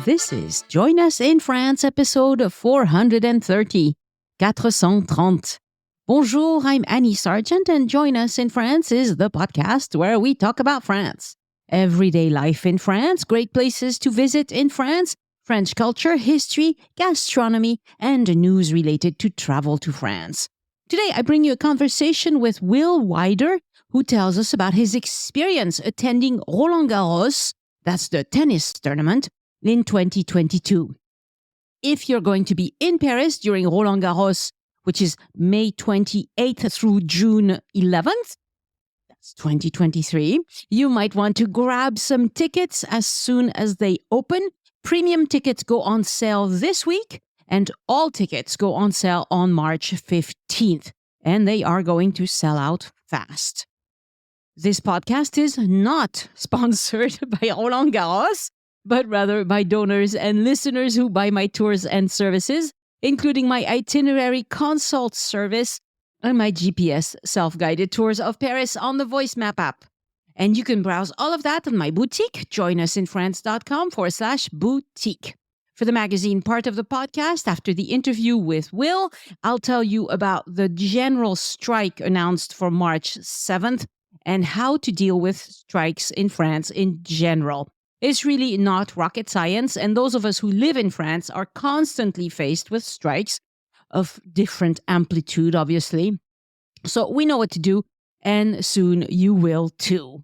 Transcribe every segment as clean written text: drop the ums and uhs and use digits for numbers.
This is Join Us in France episode 430. 430. Bonjour, I'm Annie Sargent, and Join Us in France is the podcast where we talk about France. Everyday life in France, great places to visit in France, French culture, history, gastronomy, and news related to travel to France. Today, I bring you a conversation with Will Weider, who tells us about his experience attending Roland-Garros, that's the tennis tournament, in 2022. If you're going to be in Paris during Roland-Garros, which is May 28th through June 11th, that's 2023, you might want to grab some tickets as soon as they open. Premium tickets go on sale this week, and all tickets go on sale on March 15th, and they are going to sell out fast. This podcast is not sponsored by Roland-Garros, but rather by donors and listeners who buy my tours and services, including my itinerary consult service and my GPS self-guided tours of Paris on the Voice Map app. And you can browse all of that on my boutique, joinusinfrance.com/boutique. For the magazine part of the podcast, after the interview with Will, I'll tell you about the general strike announced for March 7th and how to deal with strikes in France in general. It's really not rocket science, and those of us who live in France are constantly faced with strikes of different amplitude, obviously. So we know what to do, and soon you will too.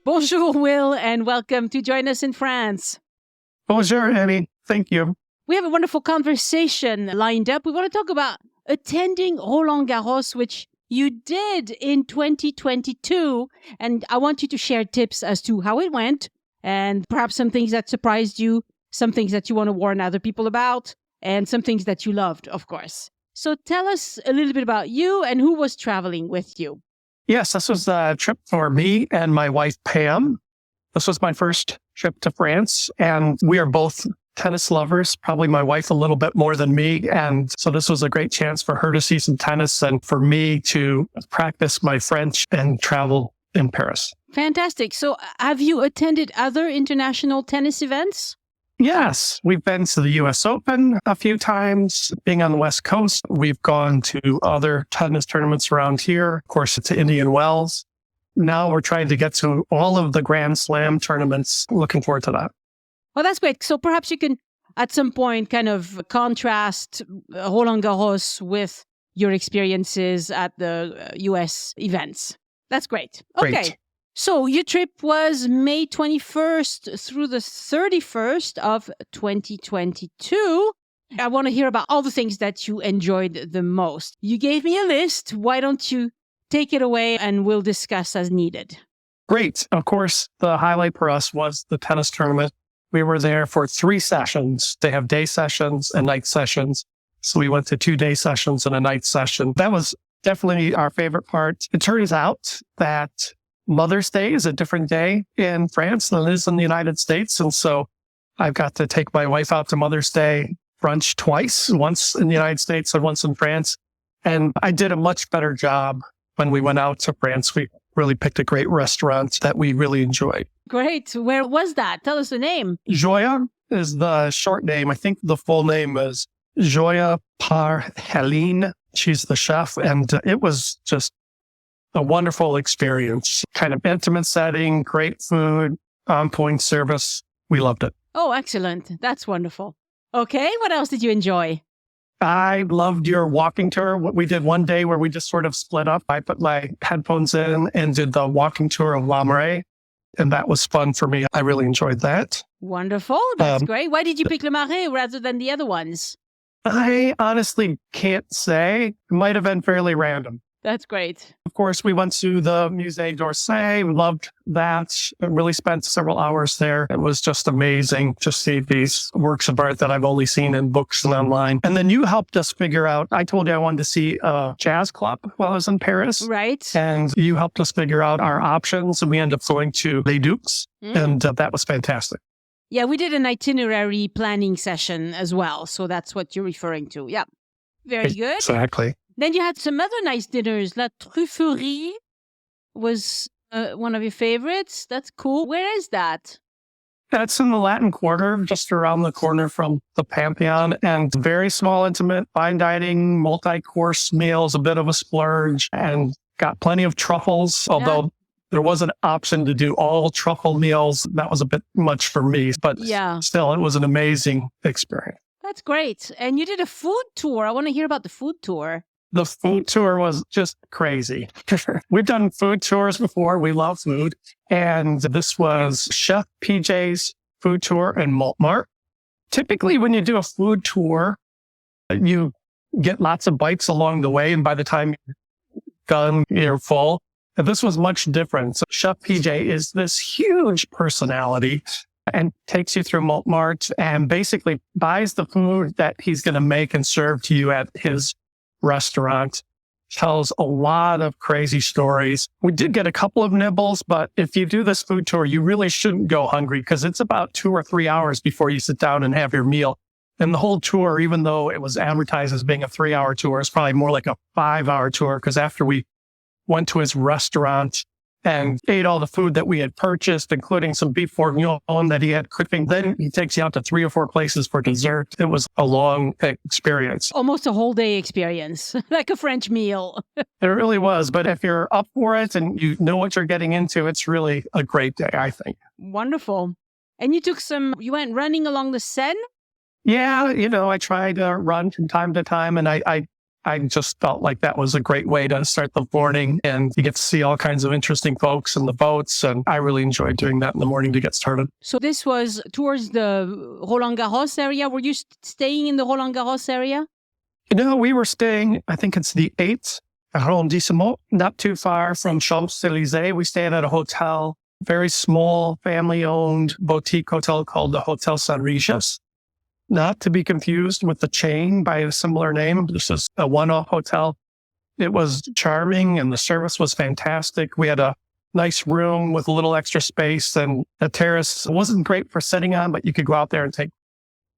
Bonjour, Will, and welcome to Join Us in France. Bonjour, Annie. Thank you. We have a wonderful conversation lined up. We want to talk about attending Roland-Garros, which you did in 2022. And I want you to share tips as to how it went and perhaps some things that surprised you, some things that you want to warn other people about, and some things that you loved, of course. So tell us a little bit about you and who was traveling with you. Yes, this was a trip for me and my wife, Pam. This was my first trip to France, and we are both tennis lovers, probably my wife a little bit more than me. And so this was a great chance for her to see some tennis and for me to practice my French and travel in Paris. Fantastic. So have you attended other international tennis events? Yes, we've been to the US Open a few times. Being on the West Coast, we've gone to other tennis tournaments around here, of course, to Indian Wells. Now we're trying to get to all of the Grand Slam tournaments. Looking forward to that. Well, that's great. So perhaps you can, at some point, kind of contrast Roland-Garros with your experiences at the US events. That's great. Okay. Great. So your trip was May 21st through the 31st of 2022. I want to hear about all the things that you enjoyed the most. You gave me a list. Why don't you take it away and we'll discuss as needed. Great. Of course, the highlight for us was the tennis tournament. We were there for 3 sessions. They have day sessions and night sessions. So we went to 2 day sessions and a night session. That was definitely our favorite part. It turns out that Mother's Day is a different day in France than it is in the United States. And so I've got to take my wife out to Mother's Day brunch twice, once in the United States and once in France. And I did a much better job when we went out to France. We really picked a great restaurant that we really enjoyed. Great. Where was that? Tell us the name. Joya is the short name. I think the full name is Joya par Helene. She's the chef. And it was just a wonderful experience. Kind of intimate setting, great food, on-point service. We loved it. Oh, excellent. That's wonderful. Okay. What else did you enjoy? I loved your walking tour. We did one day where we just sort of split up. I put my headphones in and did the walking tour of La Marais. And that was fun for me. I really enjoyed that. Wonderful. That's great. Why did you pick Le Marais rather than the other ones? I honestly can't say. It might have been fairly random. That's great. Of course, we went to the Musée d'Orsay. Loved that. Really spent several hours there. It was just amazing to see these works of art that I've only seen in books and online. And then you helped us figure out, I told you I wanted to see a jazz club while I was in Paris. Right. And you helped us figure out our options. And we ended up going to Les Ducs. And that was fantastic. Yeah, we did an itinerary planning session as well. So that's what you're referring to. Yeah. Very good. Exactly. Then you had some other nice dinners. La Trufferie was one of your favorites. That's cool. Where is that? That's in the Latin Quarter, just around the corner from the Pantheon, and very small, intimate, fine dining, multi-course meals, a bit of a splurge, and got plenty of truffles, although there was an option to do all truffle meals. That was a bit much for me, but still, it was an amazing experience. That's great. And you did a food tour. I want to hear about the food tour. The food tour was just crazy. We've done food tours before. We love food. And this was Chef PJ's food tour in Montmartre. Typically, when you do a food tour, you get lots of bites along the way. And by the time you're done, you're full. And this was much different. So Chef PJ is this huge personality and takes you through Montmartre and basically buys the food that he's going to make and serve to you at his restaurant. Tells a lot of crazy stories. We did get a couple of nibbles, but if you do this food tour, you really shouldn't go hungry because it's about 2 or 3 hours before you sit down and have your meal. And the whole tour, even though it was advertised as being a 3-hour tour, is probably more like a 5-hour tour because after we went to his restaurant and ate all the food that we had purchased, including some beef bourguignon that he had cooking. Then he takes you out to 3 or 4 places for dessert. It was a long experience. Almost a whole day experience, like a French meal. It really was. But if you're up for it and you know what you're getting into, it's really a great day, I think. Wonderful. And you went running along the Seine? Yeah, I tried to run from time to time, and I just felt like that was a great way to start the morning, and you get to see all kinds of interesting folks and the boats. And I really enjoyed doing that in the morning to get started. So this was towards the Roland-Garros area. Were you staying in the Roland-Garros area? We were staying, I think it's the 8th arrondissement, not too far from Champs-Élysées. We stayed at a hotel, very small, family-owned boutique hotel called the Hotel Sargent. Not to be confused with the chain by a similar name. This is a one-off hotel. It was charming and the service was fantastic. We had a nice room with a little extra space and a terrace. It wasn't great for sitting on, but you could go out there and take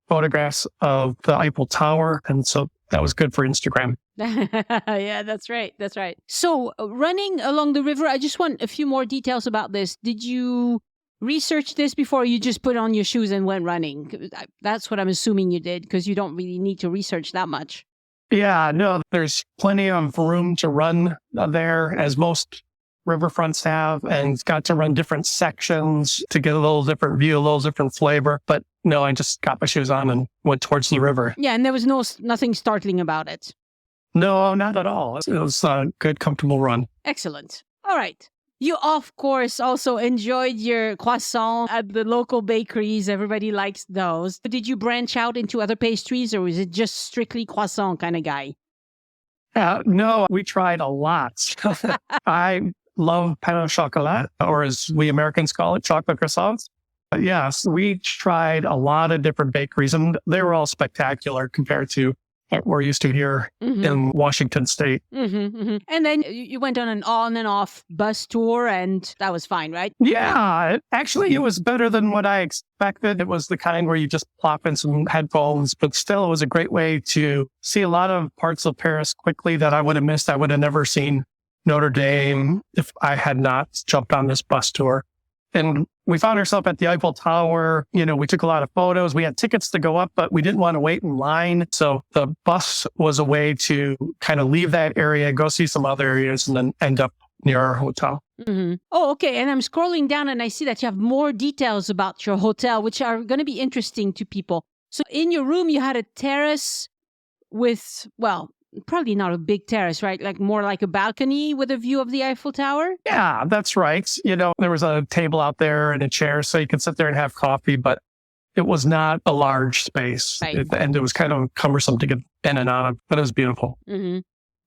photographs of the Eiffel Tower. And so that was good for Instagram. Yeah, that's right. That's right. So running along the river, I just want a few more details about this. Did you research this before you just put on your shoes and went running? That's what I'm assuming you did because you don't really need to research that much. Yeah, no, there's plenty of room to run there, as most riverfronts have, and got to run different sections to get a little different view, a little different flavor. But no, I just got my shoes on and went towards the river. Yeah, and there was nothing startling about it. No, not at all. It was a good, comfortable run. Excellent. All right. You, of course, also enjoyed your croissant at the local bakeries. Everybody likes those. But did you branch out into other pastries, or was it just strictly croissant kind of guy? No, we tried a lot. I love pain au chocolat, or as we Americans call it, chocolate croissants. But yes, we tried a lot of different bakeries, and they were all spectacular compared to what we're used to here in Washington State. And then you went on an on and off bus tour, and that was fine, right? Yeah, actually, it was better than what I expected. It was the kind where you just plop in some headphones, but still, it was a great way to see a lot of parts of Paris quickly that I would have missed. I would have never seen Notre Dame if I had not jumped on this bus tour. And we found ourselves at the Eiffel Tower. We took a lot of photos. We had tickets to go up, but we didn't want to wait in line. So the bus was a way to kind of leave that area, go see some other areas, and then end up near our hotel. Oh, okay. And I'm scrolling down and I see that you have more details about your hotel, which are going to be interesting to people. So in your room, you had a terrace with, well, probably not a big terrace, right? Like more like a balcony with a view of the Eiffel Tower? Yeah, that's right. There was a table out there and a chair so you could sit there and have coffee, but it was not a large space. Right. And it was kind of cumbersome to get in and out of, but it was beautiful.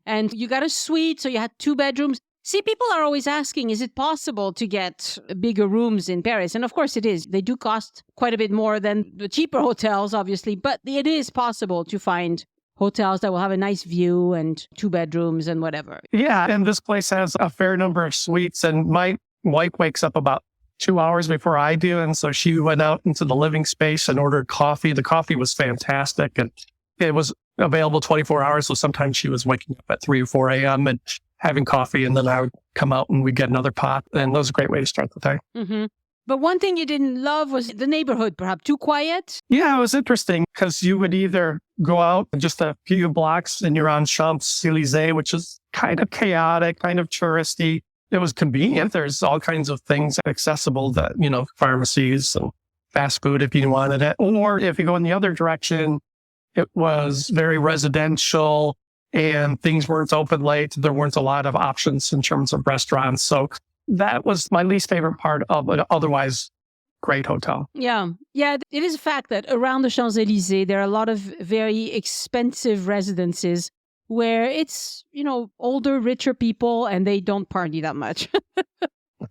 And you got a suite, so you had 2 bedrooms. See, people are always asking, is it possible to get bigger rooms in Paris? And of course it is. They do cost quite a bit more than the cheaper hotels, obviously, but it is possible to find hotels that will have a nice view and 2 bedrooms and whatever. Yeah, and this place has a fair number of suites, and my wife wakes up about 2 hours before I do, and so she went out into the living space and ordered coffee. The coffee was fantastic, and it was available 24 hours. So sometimes she was waking up at 3 or 4 a.m. and having coffee, and then I would come out and we'd get another pot. And that was a great way to start the day. Mm-hmm. But one thing you didn't love was the neighborhood, perhaps too quiet? Yeah, it was interesting because you would either go out just a few blocks and you're on Champs-Élysées, which is kind of chaotic, kind of touristy. It was convenient. There's all kinds of things accessible that, pharmacies and fast food if you wanted it. Or if you go in the other direction, it was very residential and things weren't open late. There weren't a lot of options in terms of restaurants. So that was my least favorite part of an otherwise great hotel. Yeah. Yeah, it is a fact that around the Champs-Élysées, there are a lot of very expensive residences where it's, older, richer people and they don't party that much.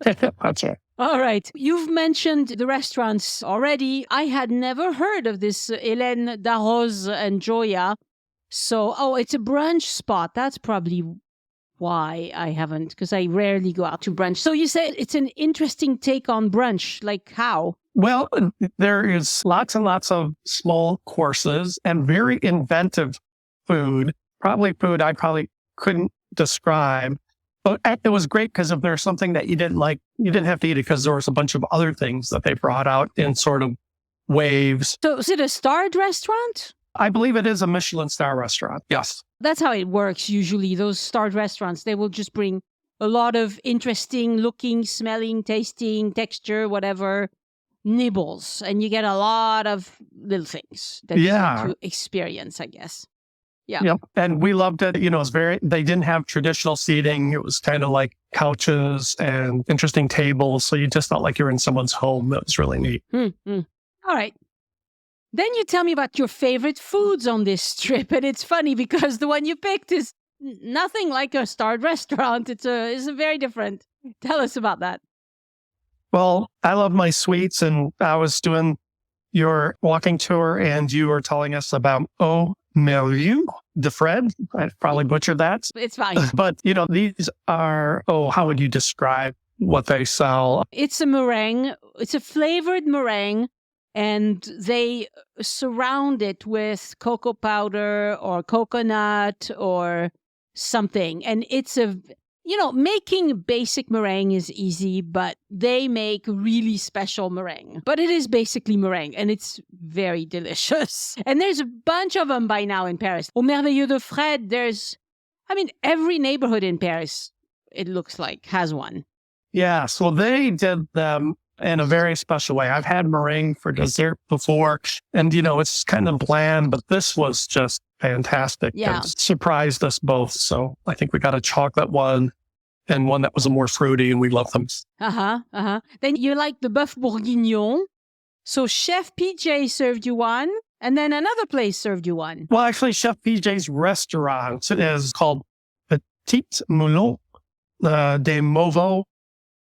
That's right. All right. You've mentioned the restaurants already. I had never heard of this Hélène Darroze and Joya. So, it's a brunch spot. That's probably why I haven't, because I rarely go out to brunch. So you said it's an interesting take on brunch. Like how? Well, there is lots and lots of small courses and very inventive food. Probably food I couldn't describe. But it was great because if there's something that you didn't like, you didn't have to eat it because there was a bunch of other things that they brought out in sort of waves. So is it a starred restaurant? I believe it is a Michelin star restaurant. Yes. That's how it works usually. Those starred restaurants, they will just bring a lot of interesting looking, smelling, tasting, texture, whatever, nibbles. And you get a lot of little things that you have to experience, I guess. Yeah. Yep. And we loved it. It was they didn't have traditional seating. It was kind of like couches and interesting tables. So you just felt like you're in someone's home. It was really neat. Mm-hmm. All right. Then you tell me about your favorite foods on this trip. And it's funny because the one you picked is nothing like a starred restaurant. It's a very different. Tell us about that. Well, I love my sweets, and I was doing your walking tour and you were telling us about Mérieux de Fred. I probably butchered that. It's fine. But, these are, how would you describe what they sell? It's a meringue. It's a flavored meringue. And they surround it with cocoa powder or coconut or something. And it's making basic meringue is easy, but they make really special meringue. But it is basically meringue, and it's very delicious. And there's a bunch of them by now in Paris. Au Merveilleux de Fred, every neighborhood in Paris, it looks like, has one. Yeah, so they did them in a very special way. I've had meringue for dessert before, and it's kind of bland, but this was just fantastic. Yeah. It surprised us both. So I think we got a chocolate one and one that was a more fruity, and we love them. Then you like the bœuf bourguignon. So Chef PJ served you one, and then another place served you one. Well, actually, Chef PJ's restaurant is called Petit Moulin des Mauvais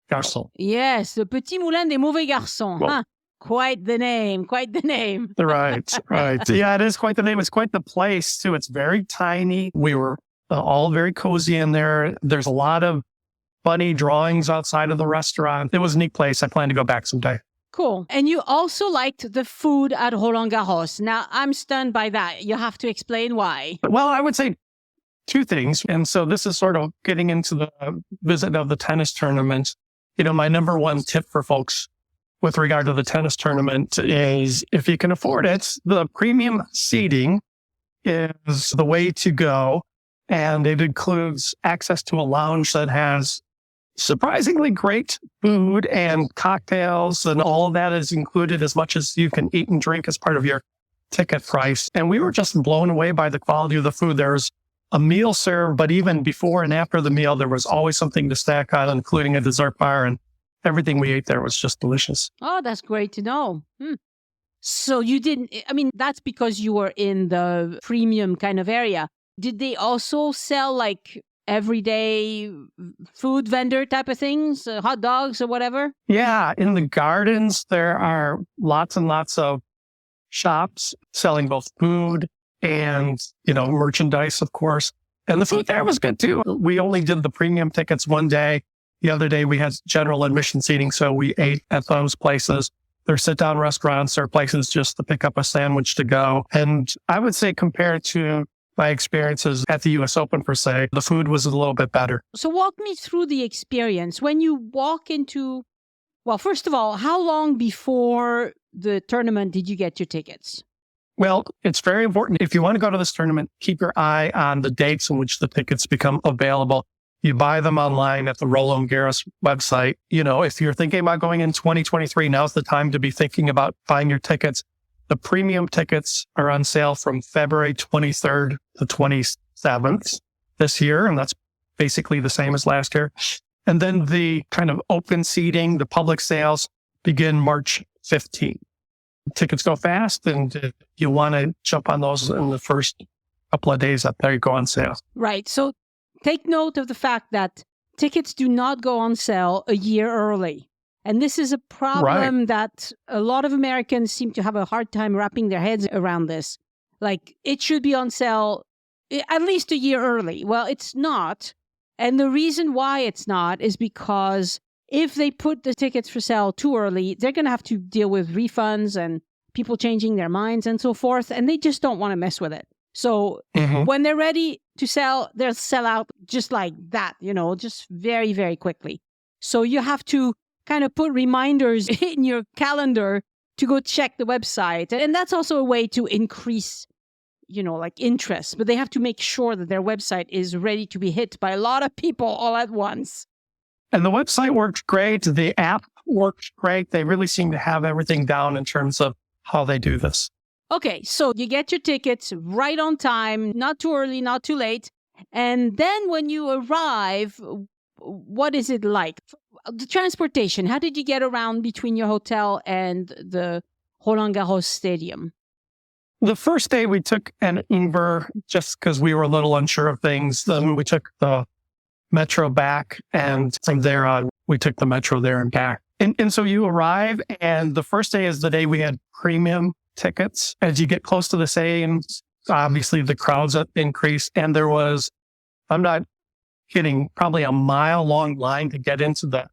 Garçons. Yes, the Petit Moulin des Mauvais Garçons. Well, quite the name. Right. Yeah, it is quite the name. It's quite the place, too. It's very tiny. We were all very cozy in there. There's a lot of funny drawings outside of the restaurant. It was a neat place. I plan to go back someday. Cool. And you also liked the food at Roland-Garros. Now, I'm stunned by that. You have to explain why. Well, I would say two things. And so this is sort of getting into the visit of the tennis tournament. My number one tip for folks with regard to the tennis tournament is if you can afford it, the premium seating is the way to go. And it includes access to a lounge that has surprisingly great food and cocktails, and all of that is included as much as you can eat and drink as part of your ticket price. And we were just blown away by the quality of the food. There's a meal served, but even before and after the meal, there was always something to snack on, including a dessert bar, and everything we ate there was just delicious. Oh, that's great to know. So you didn't, that's because you were in the premium kind of area. Did they also sell like everyday food vendor type of things, hot dogs or whatever? Yeah, in the gardens, there are lots and lots of shops selling both food and, merchandise, of course. And the food there was good too. We only did the premium tickets one day. The other day we had general admission seating, so we ate at those places. There are sit-down restaurants, there are places just to pick up a sandwich to go. And I would say compared to my experiences at the US Open, per se, the food was a little bit better. So walk me through the experience. When you walk into, well, first of all, how long before the tournament did you get your tickets? Well, it's very important. If you want to go to this tournament, keep your eye on the dates in which the tickets become available. You buy them online at the Roland-Garros website. If you're thinking about going in 2023, now's the time to be thinking about buying your tickets. The premium tickets are on sale from February 23rd to 27th this year, and that's basically the same as last year. And then the kind of open seating, the public sales, begin March 15th. Tickets go fast, and if you want to jump on those in the first couple of days, they go on sale. Right. So take note of the fact that tickets do not go on sale a year early. And this is a problem that a lot of Americans seem to have a hard time wrapping their heads around this. Like, it should be on sale at least a year early. Well, it's not. And the reason why it's not is because if they put the tickets for sale too early, they're going to have to deal with refunds and people changing their minds and so forth. And they just don't want to mess with it. So when they're ready to sell, they'll sell out just like that, just very, very quickly. So you have to kind of put reminders in your calendar to go check the website. And that's also a way to increase, interest. But they have to make sure that their website is ready to be hit by a lot of people all at once. And the website worked great. The app worked great. They really seem to have everything down in terms of how they do this. Okay, so you get your tickets right on time, not too early, not too late. And then when you arrive, what is it like? The transportation, how did you get around between your hotel and the Roland-Garros stadium? The first day we took an Uber just because we were a little unsure of things. Then we took the metro back, and from there on, we took the metro there and back. And so you arrive, and the first day is the day we had premium tickets. As you get close to the stadium, obviously the crowds increased, and there was, I'm not kidding, probably a mile-long line to get into the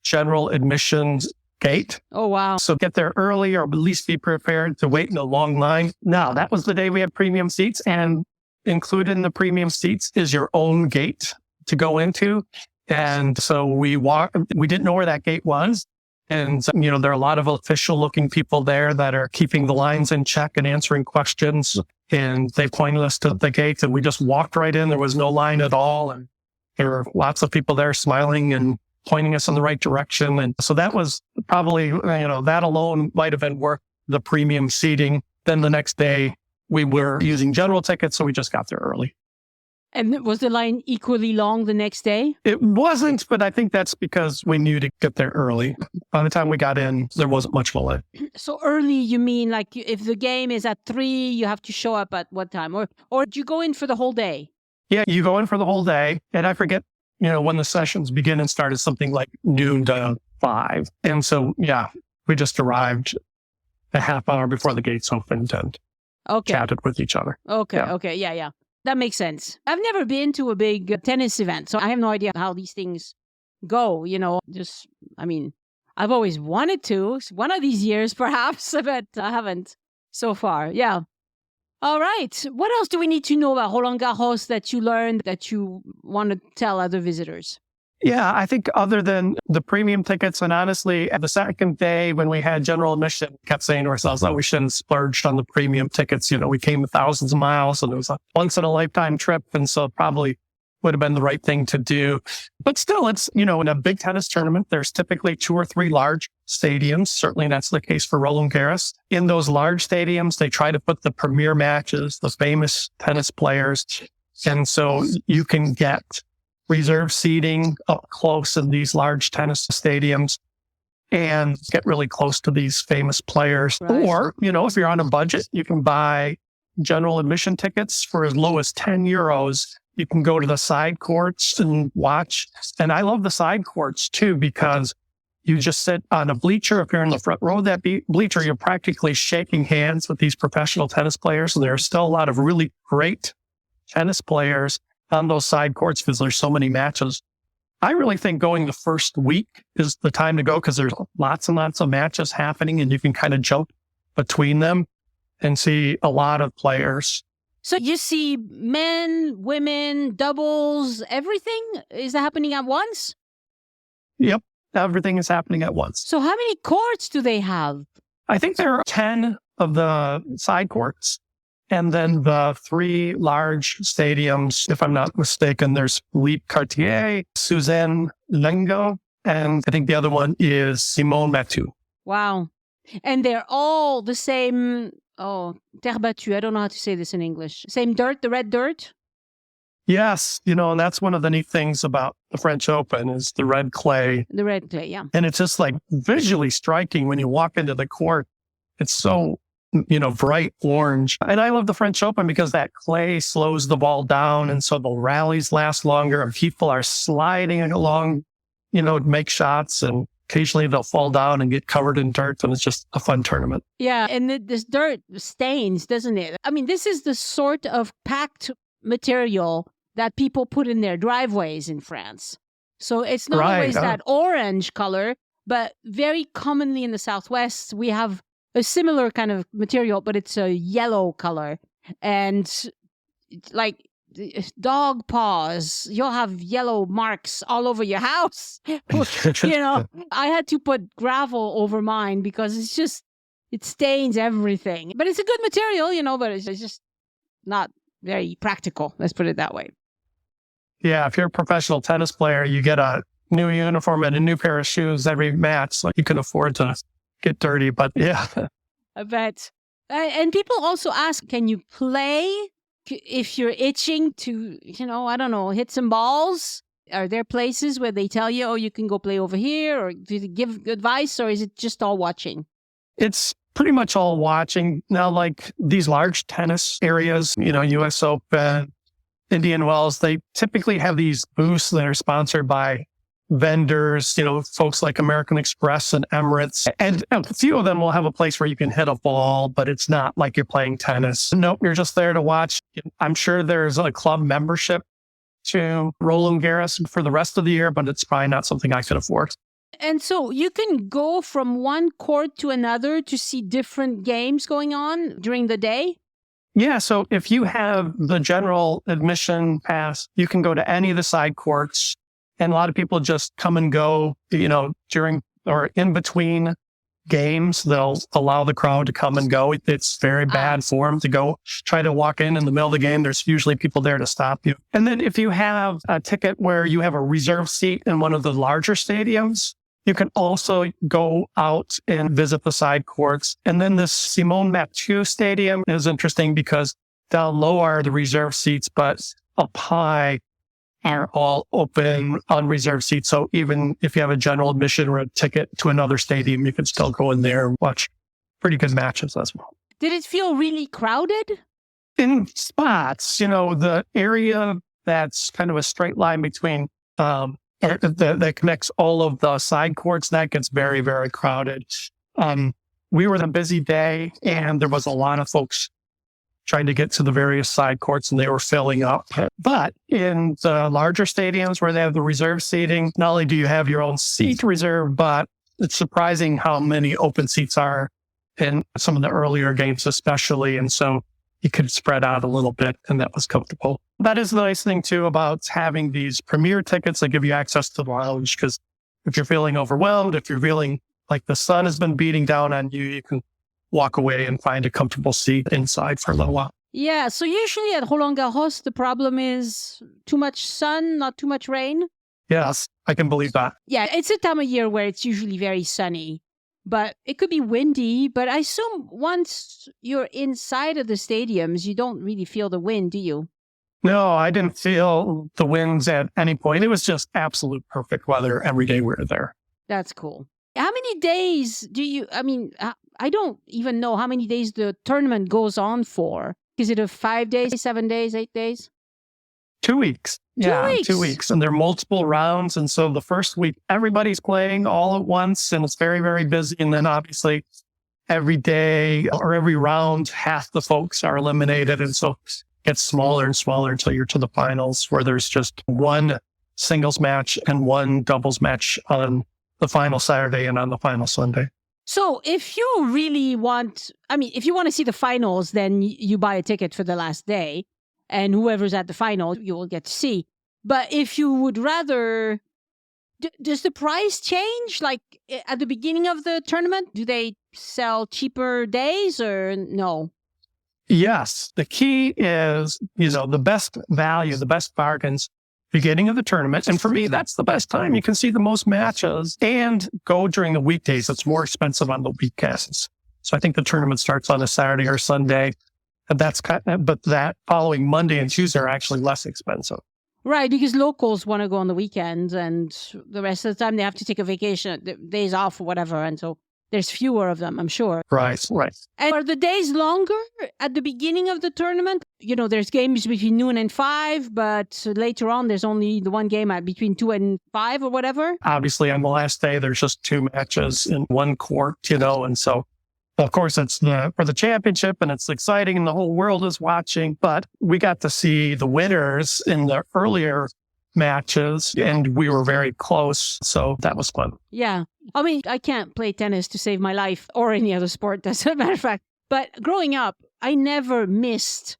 general admissions gate. Oh, wow. So get there early, or at least be prepared to wait in a long line. Now, that was the day we had premium seats, and included in the premium seats is your own gate to go into. And so we didn't know where that gate was. And, there are a lot of official looking people there that are keeping the lines in check and answering questions. And they pointed us to the gate, and we just walked right in. There was no line at all. And there were lots of people there smiling and pointing us in the right direction. And so that was probably, that alone might have been worth the premium seating. Then the next day we were using general tickets, so we just got there early. And was the line equally long the next day? It wasn't, but I think that's because we knew to get there early. By the time we got in, there wasn't much of a line. So early, you mean like if the game is at 3, you have to show up at what time? Or do you go in for the whole day? Yeah, you go in for the whole day. And I forget, when the sessions begin and start is something like noon to 5. And so, we just arrived a half hour before the gates opened and chatted with each other. Okay, yeah. That makes sense. I've never been to a big tennis event, so I have no idea how these things go, I've always wanted to, one of these years perhaps, but I haven't so far. Yeah. All right. What else do we need to know about Roland-Garros that you learned that you want to tell other visitors? Yeah, I think other than the premium tickets, and honestly, the second day when we had general admission, we kept saying to ourselves, we shouldn't have splurged on the premium tickets. We came thousands of miles, and it was a once in a lifetime trip. And so it probably would have been the right thing to do. But still, it's, in a big tennis tournament, there's typically 2 or 3 large stadiums. Certainly that's the case for Roland-Garros. In those large stadiums, they try to put the premier matches, the famous tennis players. And so you can get reserve seating up close in these large tennis stadiums and get really close to these famous players. Right. Or, if you're on a budget, you can buy general admission tickets for as low as €10. You can go to the side courts and watch. And I love the side courts too, because you just sit on a bleacher. If you're in the front row of that bleacher, you're practically shaking hands with these professional tennis players. And there are still a lot of really great tennis players on those side courts because there's so many matches I really think going the first week is the time to go because there's lots and lots of matches happening and you can kind of jump between them and see a lot of players. So you see men, women, doubles, everything is happening at once? Yep. Everything is happening at once. So how many courts do they have? I think there are 10 of the side courts. And then the 3 large stadiums, if I'm not mistaken, there's Philippe Cartier, Suzanne Lengo, and I think the other one is Simone Mathieu. Wow. And they're all the same, terre battue. I don't know how to say this in English. Same dirt, the red dirt? Yes. And that's one of the neat things about the French Open is the red clay. The red clay, yeah. And it's just like visually striking when you walk into the court. It's so bright orange. And I love the French Open because that clay slows the ball down. And so the rallies last longer and people are sliding along, make shots and occasionally they'll fall down and get covered in dirt. And it's just a fun tournament. Yeah. And this dirt stains, doesn't it? I mean, this is the sort of packed material that people put in their driveways in France. So it's not always that orange color, but very commonly in the Southwest, we have a similar kind of material, but it's a yellow color. And like dog paws, you'll have yellow marks all over your house. I had to put gravel over mine because it stains everything. But it's a good material, but it's just not very practical. Let's put it that way. Yeah, if you're a professional tennis player, you get a new uniform and a new pair of shoes every match. So you can afford to get dirty, but yeah. I bet. And people also ask, can you play if you're itching to, I don't know, hit some balls? Are there places where they tell you, you can go play over here, or do they give advice, or is it just all watching? It's pretty much all watching. Now, like these large tennis areas, US Open, Indian Wells, they typically have these booths that are sponsored by vendors, folks like American Express and Emirates. And a few of them will have a place where you can hit a ball, but it's not like you're playing tennis. Nope, you're just there to watch. I'm sure there's a club membership to Roland-Garros for the rest of the year, but it's probably not something I could afford. And so you can go from one court to another to see different games going on during the day? Yeah, so if you have the general admission pass, you can go to any of the side courts. And a lot of people just come and go, during or in between games. They'll allow the crowd to come and go. It's very bad form to go try to walk in the middle of the game. There's usually people there to stop you. And then if you have a ticket where you have a reserved seat in one of the larger stadiums, you can also go out and visit the side courts. And then this Simone Mathieu Stadium is interesting because down low are the reserved seats, but up high are all open, unreserved seats. So even if you have a general admission or a ticket to another stadium, you can still go in there and watch pretty good matches as well. Did it feel really crowded? In spots, the area that's kind of a straight line between that connects all of the side courts, that gets very, very crowded. We were on a busy day and there was a lot of folks trying to get to the various side courts and they were filling up. But in the larger stadiums where they have the reserved seating, not only do you have your own seat reserved, but it's surprising how many open seats are in some of the earlier games, especially. And so you could spread out a little bit and that was comfortable. That is the nice thing too about having these premier tickets that give you access to the lounge, because if you're feeling overwhelmed, if you're feeling like the sun has been beating down on you, you can walk away and find a comfortable seat inside for a little while. Yeah, so usually at Roland-Garros, the problem is too much sun, not too much rain. Yes, I can believe that. Yeah, it's a time of year where it's usually very sunny, but it could be windy. But I assume once you're inside of the stadiums, you don't really feel the wind, do you? No, I didn't feel the winds at any point. It was just absolute perfect weather every day we were there. That's cool. How many days I don't even know how many days the tournament goes on for. Is it a 5 days, 7 days, 8 days? 2 weeks. 2 weeks. 2 weeks. And there are multiple rounds. And so the first week, everybody's playing all at once and it's very, very busy. And then obviously every day or every round, half the folks are eliminated. And so it gets smaller and smaller until you're to the finals where there's just one singles match and one doubles match on the final Saturday and on the final Sunday. So if you really want, if you want to see the finals, then you buy a ticket for the last day and whoever's at the final, you will get to see. But if you would rather, does the price change? Like at the beginning of the tournament, do they sell cheaper days or no? Yes. The key is, the best value, the best bargains, beginning of the tournament. And for me, that's the best time. You can see the most matches and go during the weekdays. It's more expensive on the weekends. So I think the tournament starts on a Saturday or Sunday. And but that following Monday and Tuesday are actually less expensive. Right, because locals want to go on the weekends and the rest of the time they have to take a vacation, days off or whatever. And so there's fewer of them, I'm sure. Right. And are the days longer at the beginning of the tournament? There's games between noon and 5, but later on there's only the one game at between 2 and 5 or whatever. Obviously, on the last day, there's just 2 matches in one court, and so, of course, it's for the championship and it's exciting and the whole world is watching. But we got to see the winners in the earlier matches and we were very close. So that was fun. Yeah. I can't play tennis to save my life or any other sport, as a matter of fact. But growing up, I never missed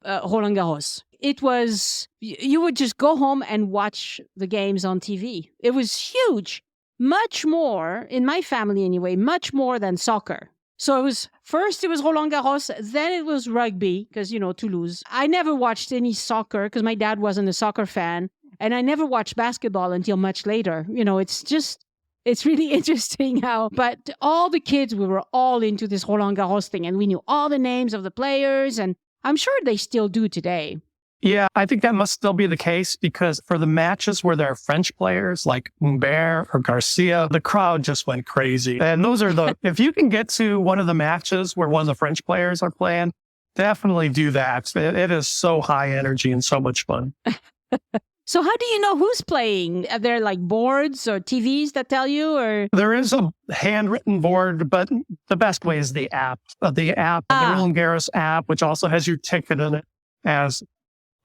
Roland-Garros. It was, you would just go home and watch the games on TV. It was huge. Much more, in my family anyway, much more than soccer. So it was Roland-Garros, then it was rugby, because, Toulouse. I never watched any soccer because my dad wasn't a soccer fan. And I never watched basketball until much later. It's really interesting how, but all the kids, we were all into this Roland-Garros thing and we knew all the names of the players and I'm sure they still do today. Yeah, I think that must still be the case because for the matches where there are French players like Humbert or Garcia, the crowd just went crazy. And those are if you can get to one of the matches where one of the French players are playing, definitely do that. It is so high energy and so much fun. So how do you know who's playing? Are there like boards or TVs that tell you? Or there is a handwritten board, but the best way is the app. The Roland-Garros app, which also has your ticket in it, has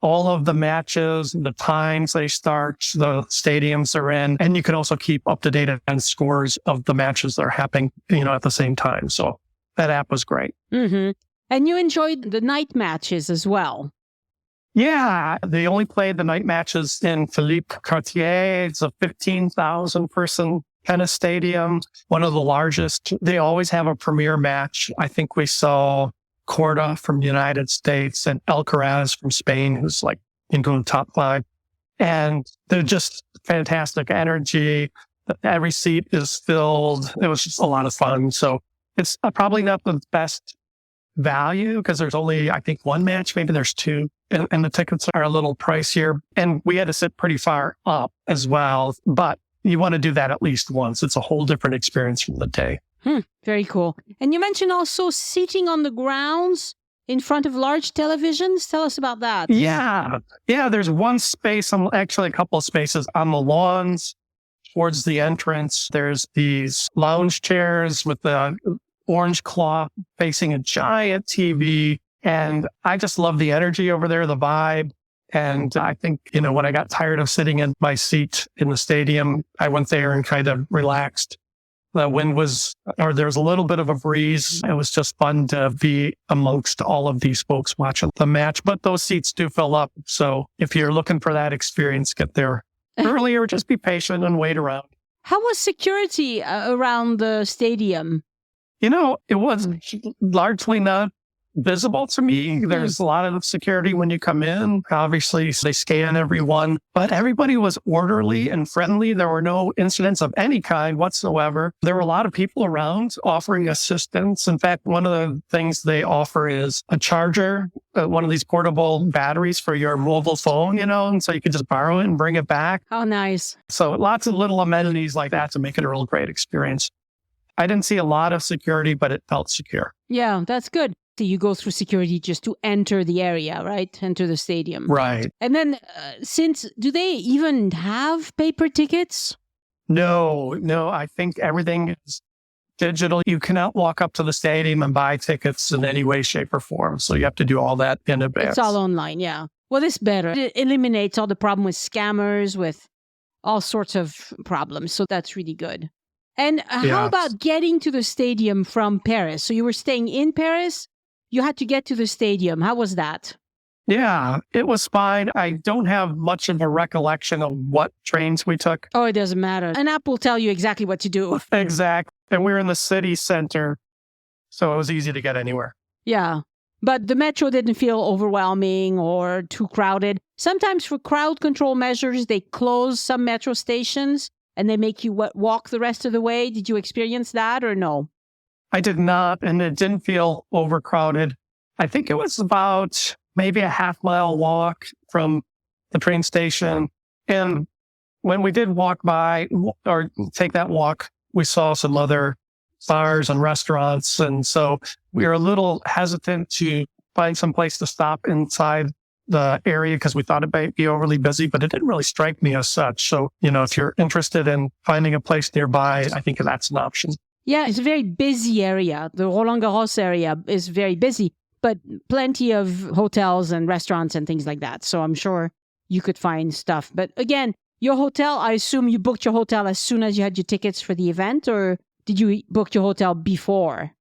all of the matches, the times they start, the stadiums they're in, and you can also keep up to date on scores of the matches that are happening, at the same time. So that app was great. Mm-hmm. And you enjoyed the night matches as well. Yeah, they only played the night matches in Philippe Cartier. It's a 15,000 person tennis stadium, one of the largest. They always have a premier match. I think we saw Corda from the United States and Alcaraz from Spain, who's like into the top 5. And they're just fantastic energy. Every seat is filled. It was just a lot of fun. So it's probably not the best value because there's only, I think, one match. Maybe there's 2. And the tickets are a little pricier. And we had to sit pretty far up as well. But you want to do that at least once. It's a whole different experience from the day. Very cool. And you mentioned also sitting on the grounds in front of large televisions. Tell us about that. Yeah. There's one space, actually a couple of spaces on the lawns towards the entrance. There's these lounge chairs with the orange cloth facing a giant TV. And I just love the energy over there, the vibe. And I think, when I got tired of sitting in my seat in the stadium, I went there and kind of relaxed. The wind there was a little bit of a breeze. It was just fun to be amongst all of these folks watching the match. But those seats do fill up. So if you're looking for that experience, get there early or just be patient and wait around. How was security around the stadium? It was largely not visible to me. There's a lot of security when you come in. Obviously, they scan everyone, but everybody was orderly and friendly. There were no incidents of any kind whatsoever. There were a lot of people around offering assistance. In fact, one of the things they offer is a charger, one of these portable batteries for your mobile phone, and so you can just borrow it and bring it back. Oh, nice. So lots of little amenities like that to make it a real great experience. I didn't see a lot of security, but it felt secure. Yeah, that's good. So you go through security just to enter the area, right? Enter the stadium. Right. And then do they even have paper tickets? No. I think everything is digital. You cannot walk up to the stadium and buy tickets in any way, shape, or form. So you have to do all that in advance. It's all online, yeah. Well, this better. It eliminates all the problem with scammers, with all sorts of problems. So that's really good. And how Yeah. about getting to the stadium from Paris? So you were staying in Paris. You had to get to the stadium. How was that? Yeah, it was fine. I don't have much of a recollection of what trains we took. Oh, it doesn't matter. An app will tell you exactly what to do. Exactly. And we were in the city center, so it was easy to get anywhere. Yeah. But the metro didn't feel overwhelming or too crowded. Sometimes for crowd control measures, they close some metro stations and they make you walk the rest of the way. Did you experience that or no? I did not, and it didn't feel overcrowded. I think it was about maybe a half-mile walk from the train station. And when we did walk by or take that walk, we saw some other bars and restaurants. And so we were a little hesitant to find some place to stop inside the area because we thought it might be overly busy, but it didn't really strike me as such. So, if you're interested in finding a place nearby, I think that's an option. Yeah, it's a very busy area. The Roland-Garros area is very busy, but plenty of hotels and restaurants and things like that. So I'm sure you could find stuff. But again, your hotel, I assume you booked your hotel as soon as you had your tickets for the event, or did you book your hotel before?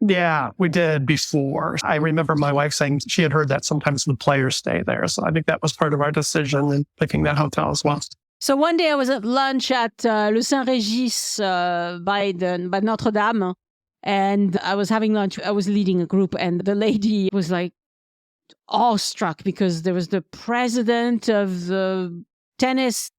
Yeah, we did before. I remember my wife saying she had heard that sometimes the players stay there. So I think that was part of our decision in picking that hotel as well. So one day I was at lunch at Le Saint-Régis by Notre Dame, and I was having lunch. I was leading a group, and the lady was like awestruck because there was the president of the tennis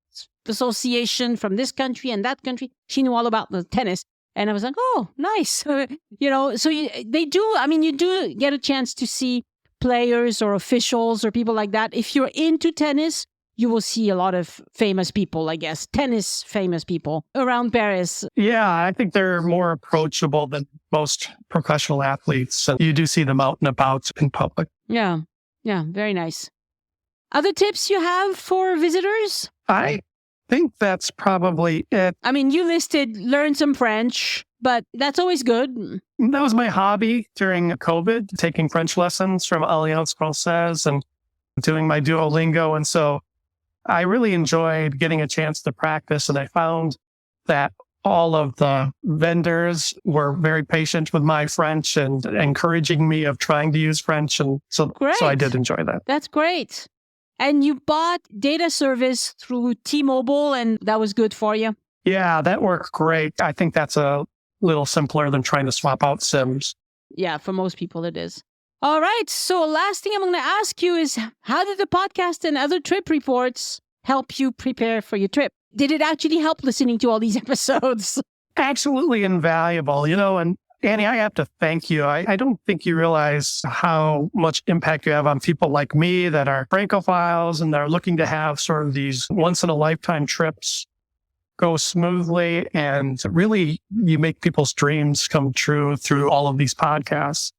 association from this country and that country. She knew all about the tennis. And I was like, oh, nice. So they do, you do get a chance to see players or officials or people like that. If you're into tennis, you will see a lot of famous people, I guess, tennis famous people around Paris. Yeah, I think they're more approachable than most professional athletes. And you do see them out and about in public. Yeah, very nice. Other tips you have for visitors? I think that's probably it. You listed learn some French, but that's always good. That was my hobby during COVID, taking French lessons from Alliance Française and doing my Duolingo. And so I really enjoyed getting a chance to practice. And I found that all of the vendors were very patient with my French and encouraging me of trying to use French. And so I did enjoy that. That's great. And you bought data service through T-Mobile, and that was good for you? Yeah, that worked great. I think that's a little simpler than trying to swap out SIMs. Yeah, for most people it is. All right. So last thing I'm going to ask you is, how did the podcast and other trip reports help you prepare for your trip? Did it actually help listening to all these episodes? Absolutely invaluable, and Annie, I have to thank you. I don't think you realize how much impact you have on people like me that are Francophiles and that are looking to have sort of these once-in-a-lifetime trips go smoothly. And really, you make people's dreams come true through all of these podcasts.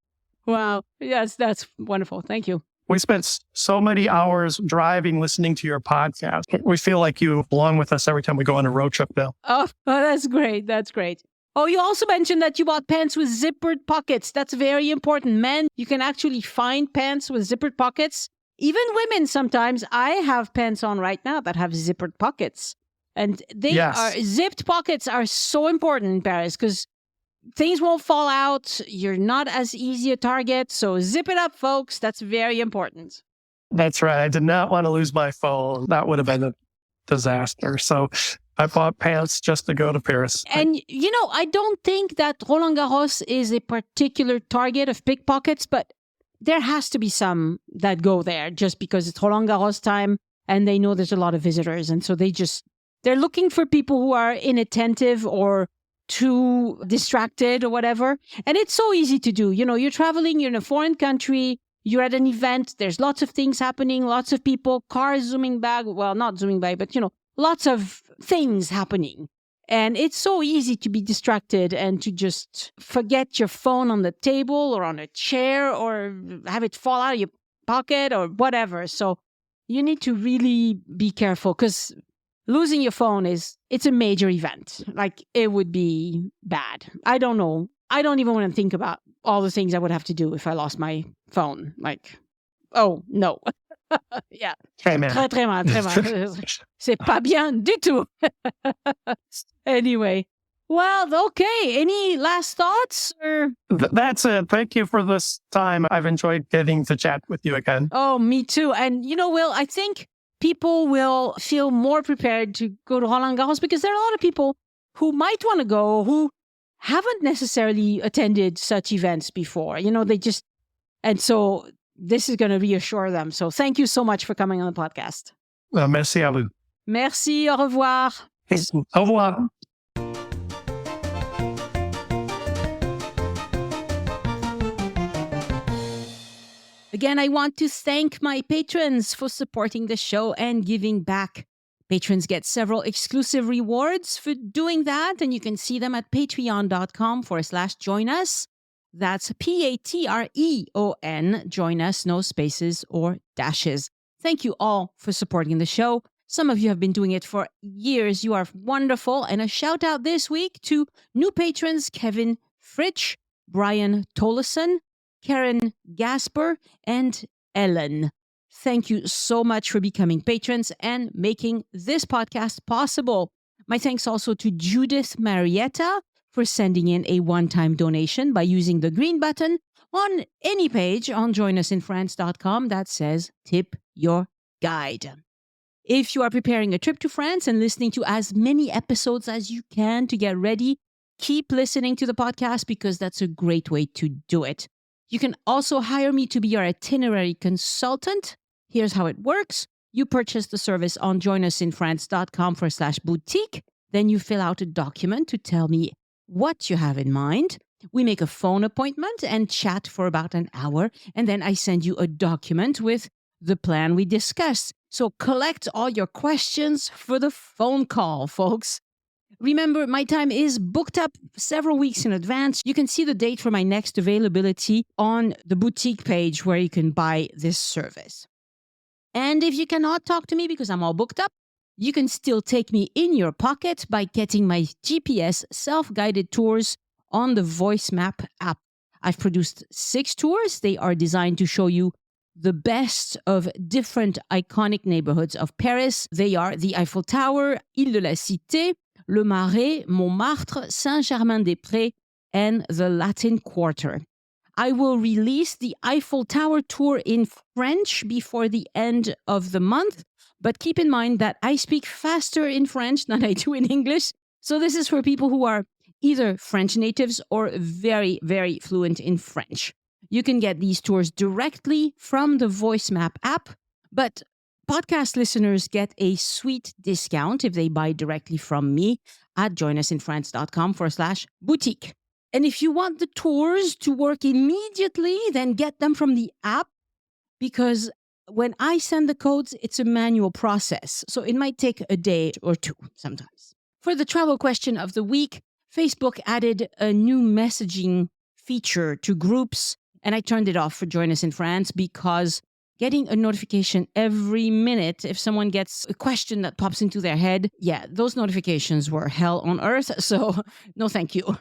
Wow. Yes, that's wonderful. Thank you. We spent so many hours driving, listening to your podcast. We feel like you belong with us every time we go on a road trip now. Oh, that's great. That's great. Oh, you also mentioned that you bought pants with zippered pockets. That's very important. Men, you can actually find pants with zippered pockets. Even women sometimes. I have pants on right now that have zippered pockets. And zipped pockets are so important in Paris because things won't fall out. You're not as easy a target. So zip it up, folks. That's very important. That's right. I did not want to lose my phone. That would have been a disaster. So I bought pants just to go to Paris. And, I don't think that Roland-Garros is a particular target of pickpockets, but there has to be some that go there just because it's Roland-Garros time and they know there's a lot of visitors. And so they're looking for people who are inattentive or too distracted or whatever. And it's so easy to do. You're traveling, you're in a foreign country, you're at an event, there's lots of things happening, lots of people, cars zooming by, well, not zooming by, but, lots of things happening. And it's so easy to be distracted and to just forget your phone on the table or on a chair or have it fall out of your pocket or whatever. So you need to really be careful because losing your phone it's a major event. Like it would be bad. I don't know. I don't even want to think about all the things I would have to do if I lost my phone. Like, oh, no. Yeah. Très mal. Très, très mal, très mal. C'est pas bien du tout. Anyway. Well, okay. Any last thoughts? Or... That's it. Thank you for this time. I've enjoyed getting to chat with you again. Oh, me too. And, Will, I think people will feel more prepared to go to Roland-Garros because there are a lot of people who might want to go who haven't necessarily attended such events before. And so this is going to reassure them. So thank you so much for coming on the podcast. Merci à vous. Merci. Au revoir. Au revoir. Again, I want to thank my patrons for supporting the show and giving back. Patrons get several exclusive rewards for doing that, and you can see them at patreon.com/join us. That's Patreon, join us, no spaces or dashes. Thank you all for supporting the show. Some of you have been doing it for years. You are wonderful. And a shout out this week to new patrons Kevin Fritsch, Brian Tollison, Karen Gasper, and Ellen. Thank you so much for becoming patrons and making this podcast possible. My thanks also to Judith Marietta for sending in a one-time donation by using the green button on any page on joinusinfrance.com that says Tip Your Guide. If you are preparing a trip to France and listening to as many episodes as you can to get ready, keep listening to the podcast because that's a great way to do it. You can also hire me to be your itinerary consultant. Here's how it works. You purchase the service on joinusinfrance.com/boutique. Then you fill out a document to tell me what you have in mind. We make a phone appointment and chat for about an hour. And then I send you a document with the plan we discussed. So collect all your questions for the phone call, folks. Remember, my time is booked up several weeks in advance. You can see the date for my next availability on the boutique page where you can buy this service. And if you cannot talk to me because I'm all booked up, you can still take me in your pocket by getting my GPS self-guided tours on the Voice Map app. I've produced 6 tours. They are designed to show you the best of different iconic neighborhoods of Paris. They are the Eiffel Tower, Ile de la Cité, Le Marais, Montmartre, Saint-Germain-des-Prés, and the Latin Quarter. I will release the Eiffel Tower tour in French before the end of the month, but keep in mind that I speak faster in French than I do in English, so this is for people who are either French natives or very, very fluent in French. You can get these tours directly from the Voice Map app, but podcast listeners get a sweet discount if they buy directly from me at joinusinfrance.com/boutique. And if you want the tours to work immediately, then get them from the app because when I send the codes, it's a manual process. So it might take a day or two sometimes. For the travel question of the week, Facebook added a new messaging feature to groups, and I turned it off for Join Us in France because getting a notification every minute if someone gets a question that pops into their head, those notifications were hell on earth, so no thank you.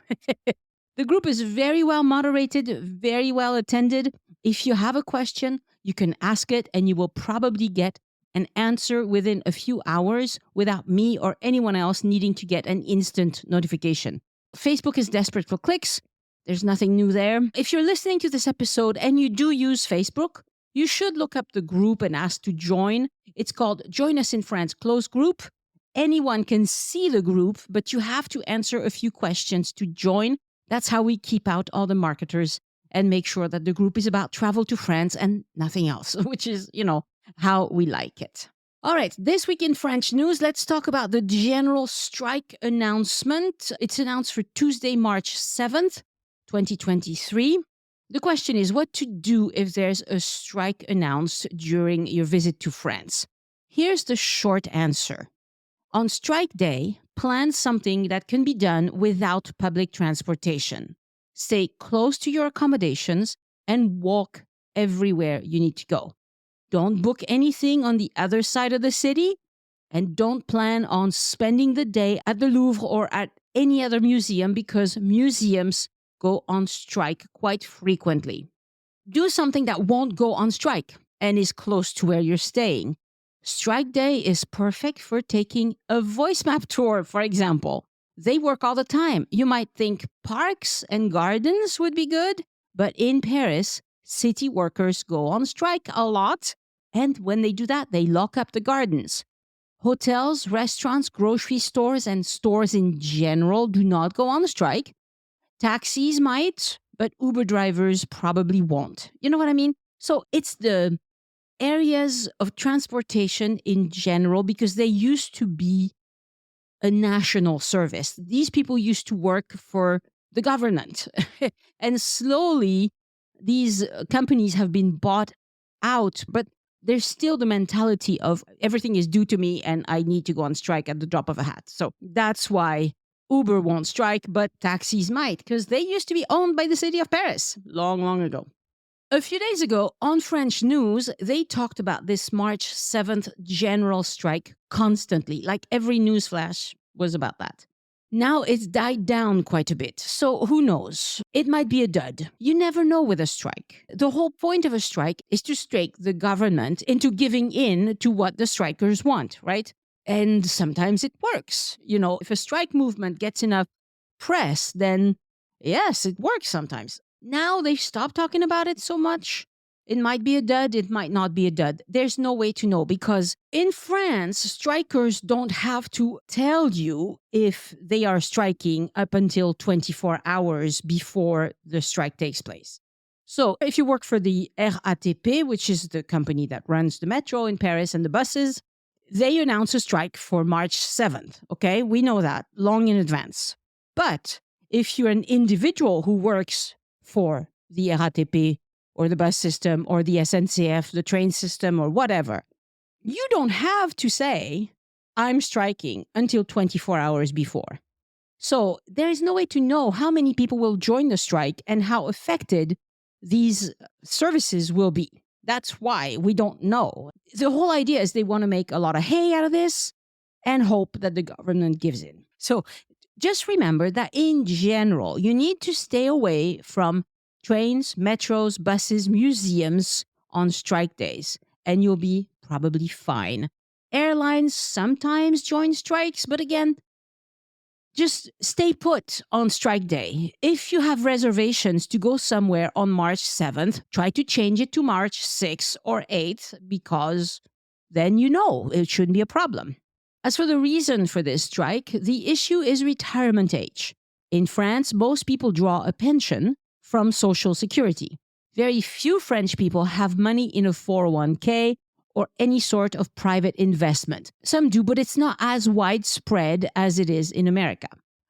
The group is very well moderated, very well attended. If you have a question, you can ask it and you will probably get an answer within a few hours without me or anyone else needing to get an instant notification. Facebook is desperate for clicks. There's nothing new there. If you're listening to this episode and you do use Facebook, you should look up the group and ask to join. It's called Join Us in France Closed Group. Anyone can see the group, but you have to answer a few questions to join. That's how we keep out all the marketers and make sure that the group is about travel to France and nothing else, which is, how we like it. All right, this week in French news, let's talk about the general strike announcement. It's announced for Tuesday, March 7th, 2023. The question is what to do if there's a strike announced during your visit to France. Here's the short answer. On strike day, plan something that can be done without public transportation. Stay close to your accommodations and walk everywhere you need to go. Don't book anything on the other side of the city and don't plan on spending the day at the Louvre or at any other museum because museums go on strike quite frequently. Do something that won't go on strike. and is close to where you're staying. Strike Day is perfect for taking a voice map tour, for example. They work all the time. You might think parks and gardens would be good, but in Paris, city workers go on strike a lot. And when they do that, they lock up the gardens. Hotels, restaurants, grocery stores, and stores in general do not go on strike. Taxis might, but Uber drivers probably won't. You know what I mean? So it's the areas of transportation in general, because they used to be a national service. These people used to work for the government. And slowly, these companies have been bought out, but there's still the mentality of everything is due to me and I need to go on strike at the drop of a hat. So that's why Uber won't strike, but taxis might, because they used to be owned by the city of Paris long, long ago. A few days ago, on French news, they talked about this March 7th general strike constantly. Like every news flash was about that. Now it's died down quite a bit, so who knows? It might be a dud. You never know with a strike. The whole point of a strike is to strike the government into giving in to what the strikers want, right? And sometimes it works. You know, if a strike movement gets enough press, then yes, it works sometimes. Now they've stopped talking about it so much. It might be a dud, it might not be a dud. There's no way to know, because in France, strikers don't have to tell you if they are striking up until 24 hours before the strike takes place. So if you work for the RATP, which is the company that runs the metro in Paris and the buses, they announce a strike for March 7th. Okay, we know that long in advance. But if you're an individual who works for the RATP or the bus system or the SNCF, the train system or whatever, you don't have to say, I'm striking until 24 hours before. So there is no way to know how many people will join the strike and how affected these services will be. That's why we don't know. The whole idea is they want to make a lot of hay out of this and hope that the government gives in. So just remember that in general, you need to stay away from trains, metros, buses, museums on strike days, and you'll be probably fine. Airlines sometimes join strikes, but again, just stay put on strike day. If you have reservations to go somewhere on March 7th, try to change it to March 6th or 8th, because then you know it shouldn't be a problem. As for the reason for this strike, the issue is retirement age. In France, most people draw a pension from Social Security. Very few French people have money in a 401k or any sort of private investment. Some do, but it's not as widespread as it is in America.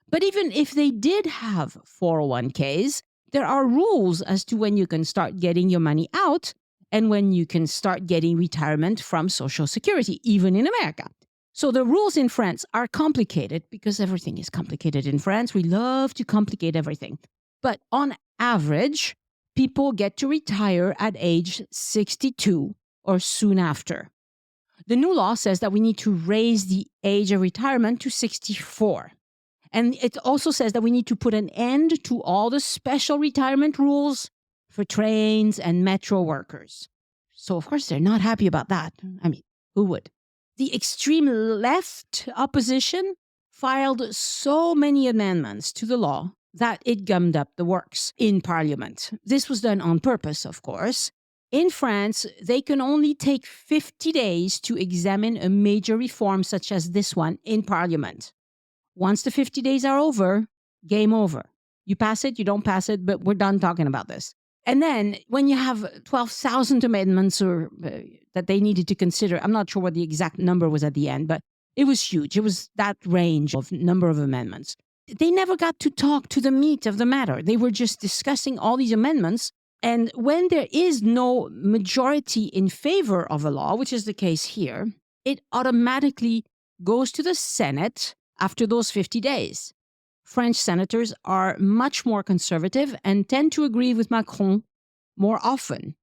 But even if they did have 401ks, there are rules as to when you can start getting your money out and when you can start getting retirement from Social Security, even in America. So the rules in France are complicated because everything is complicated in France. We love to complicate everything. But on average, people get to retire at age 62 or soon after. The new law says that we need to raise the age of retirement to 64. And it also says that we need to put an end to all the special retirement rules for trains and metro workers. So, of course, they're not happy about that. I mean, who would? The extreme left opposition filed so many amendments to the law that it gummed up the works in Parliament. This was done on purpose, of course. In France, they can only take 50 days to examine a major reform such as this one in Parliament. Once the 50 days are over, game over. You pass it, you don't pass it, but we're done talking about this. And then when you have 12,000 amendments that they needed to consider, I'm not sure what the exact number was at the end, but it was huge. It was that range of number of amendments. They never got to talk to the meat of the matter. They were just discussing all these amendments. And when there is no majority in favor of a law, which is the case here, it automatically goes to the Senate after those 50 days. French senators are much more conservative and tend to agree with Macron more often.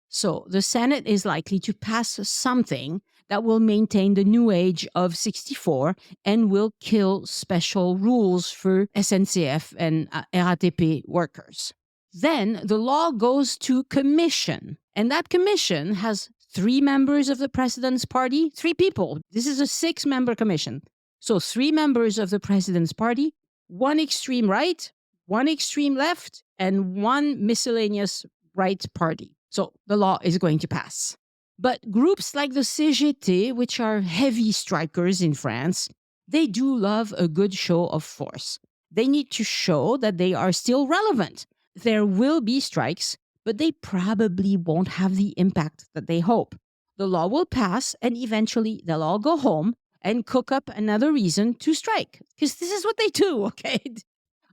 So the Senate is likely to pass something that will maintain the new age of 64 and will kill special rules for SNCF and RATP workers. Then the law goes to commission, and that commission has 3 members of the president's party, 3 people. This is a 6-member commission. So 3 members of the president's party, 1 extreme right, 1 extreme left, and 1 miscellaneous right party. So the law is going to pass. But groups like the CGT, which are heavy strikers in France, they do love a good show of force. They need to show that they are still relevant. There will be strikes, but they probably won't have the impact that they hope. The law will pass, and eventually they'll all go home and cook up another reason to strike. Because this is what they do, okay?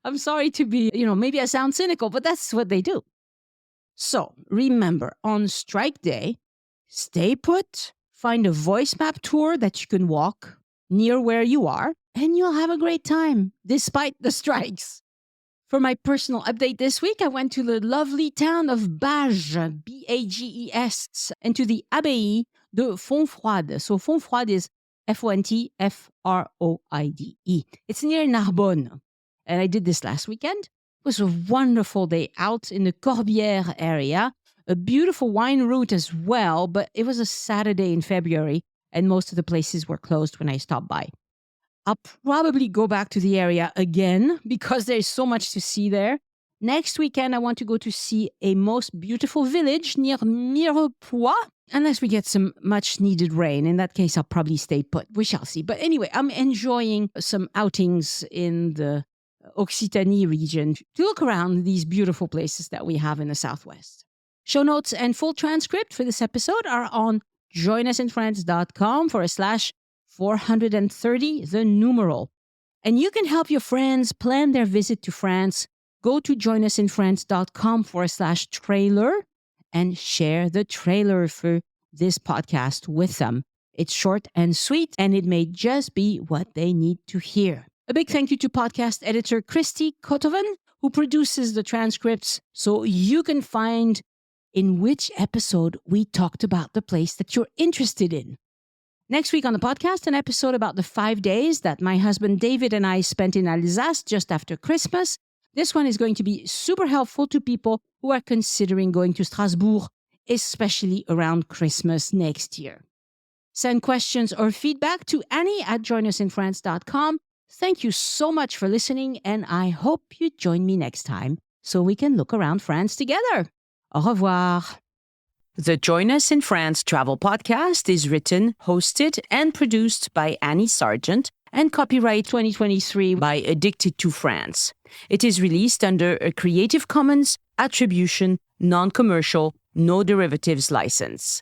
I'm sorry to be, maybe I sound cynical, but that's what they do. So remember, on strike day, stay put, find a voice map tour that you can walk near where you are, and you'll have a great time, despite the strikes. For my personal update this week, I went to the lovely town of Bages, B-A-G-E-S, and to the Abbaye de Fontfroide. So Fontfroide is F-O-N-T-F-R-O-I-D-E. It's near Narbonne. And I did this last weekend. It was a wonderful day out in the Corbière area. A beautiful wine route as well, but it was a Saturday in February, and most of the places were closed when I stopped by. I'll probably go back to the area again because there's so much to see there. Next weekend, I want to go to see a most beautiful village near Mirepoix, unless we get some much needed rain. In that case, I'll probably stay put. We shall see. But anyway, I'm enjoying some outings in the Occitanie region to look around these beautiful places that we have in the Southwest. Show notes and full transcript for this episode are on joinusinfrance.com/430, the numeral. And you can help your friends plan their visit to France. Go to joinusinfrance.com/trailer and share the trailer for this podcast with them. It's short and sweet, and it may just be what they need to hear. A big thank you to podcast editor Christy Kotovan, who produces the transcripts so you can find in which episode we talked about the place that you're interested in. Next week on the podcast, an episode about the 5 days that my husband David and I spent in Alsace just after Christmas. This one is going to be super helpful to people who are considering going to Strasbourg, especially around Christmas next year. Send questions or feedback to Annie@joinusinfrance.com. Thank you so much for listening, and I hope you join me next time so we can look around France together. Au revoir. The Join Us in France Travel Podcast is written, hosted, and produced by Annie Sargent and copyright 2023 by Addicted to France. It is released under a Creative Commons Attribution, Non-Commercial, No Derivatives license.